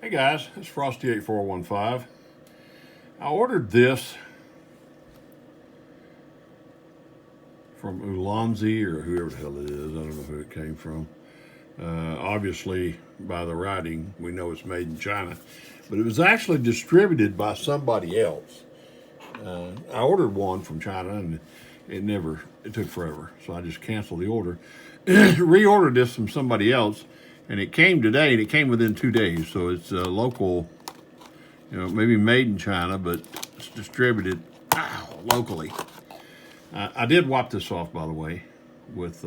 Hey guys, it's Frosty8415. I ordered this from Ulanzi or whoever the hell it is. I don't know who it came from. Obviously, by the writing, we know it's made in China, but it was actually distributed by somebody else. I ordered one from China and it took forever, so I just canceled the order. Reordered this from somebody else, and it came today, and it came within 2 days. So it's a local, maybe made in China, but it's distributed locally. I did wipe this off, by the way, with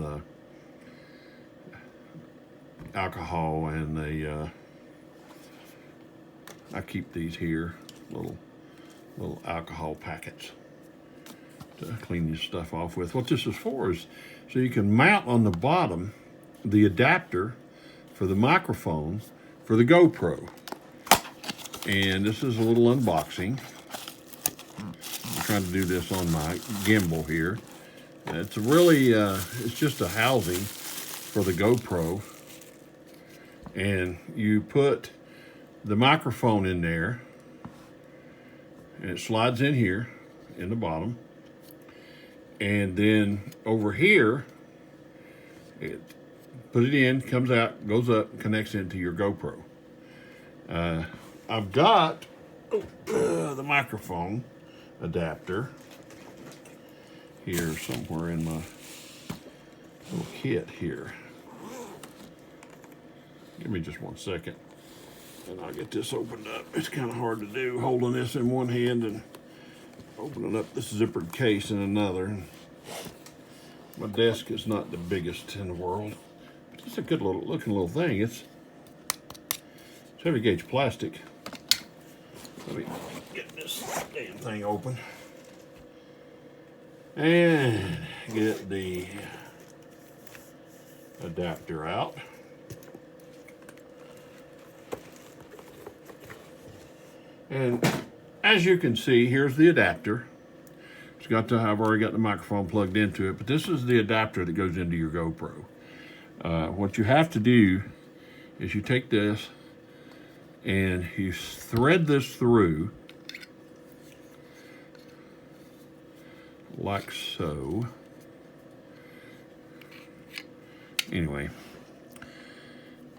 alcohol and I keep these here, little alcohol packets to clean this stuff off with. What this is for is so you can mount on the bottom the adapter for the microphone for the GoPro. And this is a little unboxing. I'm trying to do this on my gimbal here. It's really, it's just a housing for the GoPro. And you put the microphone in there, and it slides in here in the bottom. And then over here, put it in, comes out, goes up, connects into your GoPro. I've got the microphone adapter here somewhere in my little kit here. Give me just 1 second and I'll get this opened up. It's kind of hard to do holding this in one hand and opening up this zippered case in another. My desk is not the biggest in the world, but it's a good looking little thing. It's heavy gauge plastic. Let me get this damn thing open and get the adapter out. And as you can see, here's the adapter. I've already got the microphone plugged into it, but this is the adapter that goes into your GoPro. What you have to do is you take this and you thread this through like so. Anyway,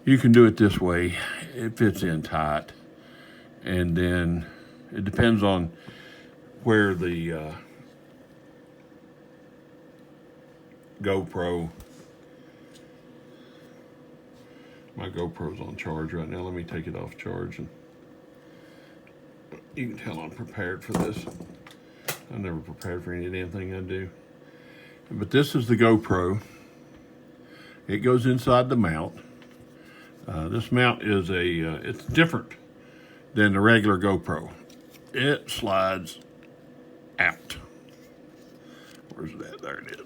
you can do it this way. It fits in tight. And then it depends on where the GoPro, my GoPro's on charge right now. Let me take it off charge, and you can tell I'm prepared for this. I'm never prepared for any damn thing I do. But this is the GoPro. It goes inside the mount. This mount is it's different than the regular GoPro. It slides out. Where's that? There it is.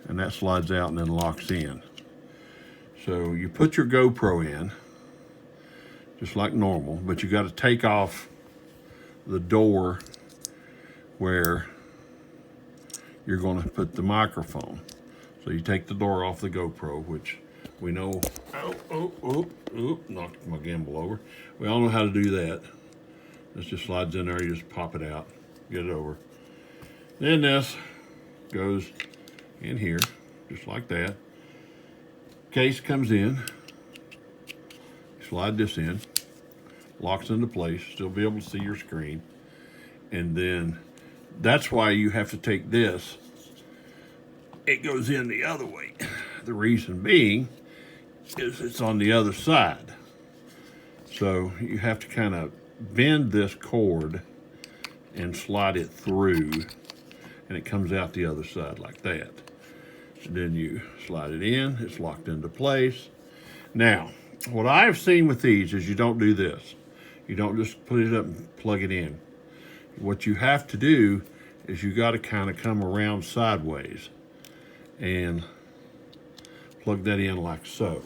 And that slides out and then locks in. So you put your GoPro in, just like normal, but you got to take off the door where you're going to put the microphone. So you take the door off the GoPro, which we know, knocked my gimbal over. We all know how to do that. This just slides in there, you just pop it out, get it over. Then this goes in here, just like that. Case comes in, slide this in, locks into place, still be able to see your screen. And then that's why you have to take this, it goes in the other way. The reason being is it's on the other side. So you have to kind of bend this cord and slide it through, and it comes out the other side like that. And then you slide it in, it's locked into place. Now, what I've seen with these is you don't do this. You don't just put it up and plug it in. What you have to do is you got to kind of come around sideways and plug that in like so.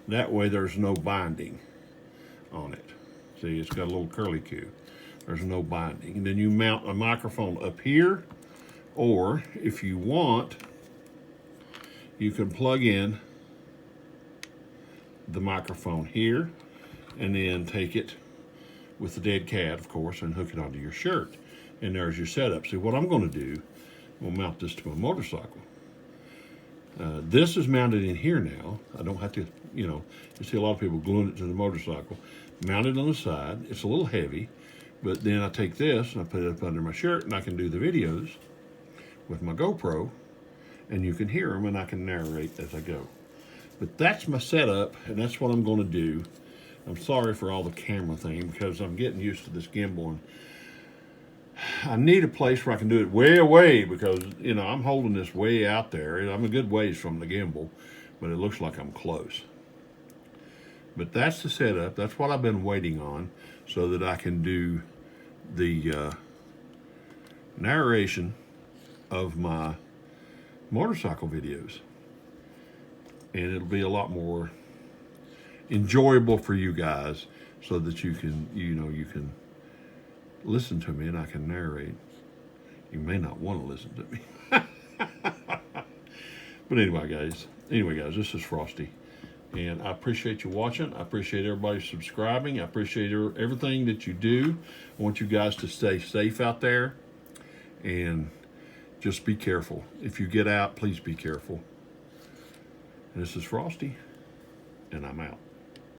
That way there's no binding on it. See, it's got a little curly Q. There's no binding. And then you mount a microphone up here, or if you want, you can plug in the microphone here, and then take it with the dead cat, of course, and hook it onto your shirt. And there's your setup. See, what I'm going to do, we'll mount this to my motorcycle. This is mounted in here now. I don't have to, you see a lot of people gluing it to the motorcycle. Mounted on the side. It's a little heavy, but then I take this and I put it up under my shirt, and I can do the videos with my GoPro, and you can hear them, and I can narrate as I go. But that's my setup, and that's what I'm going to do. I'm sorry for all the camera thing, because I'm getting used to this gimbal, and I need a place where I can do it way away, because, I'm holding this way out there. I'm a good ways from the gimbal, but it looks like I'm close. But that's the setup. That's what I've been waiting on, so that I can do the narration of my motorcycle videos. And it'll be a lot more enjoyable for you guys, so that you can, you can listen to me and I can narrate. You may not want to listen to me. But anyway, guys, this is Frosty. And I appreciate you watching. I appreciate everybody subscribing. I appreciate everything that you do. I want you guys to stay safe out there. And just be careful. If you get out, please be careful. And this is Frosty, and I'm out.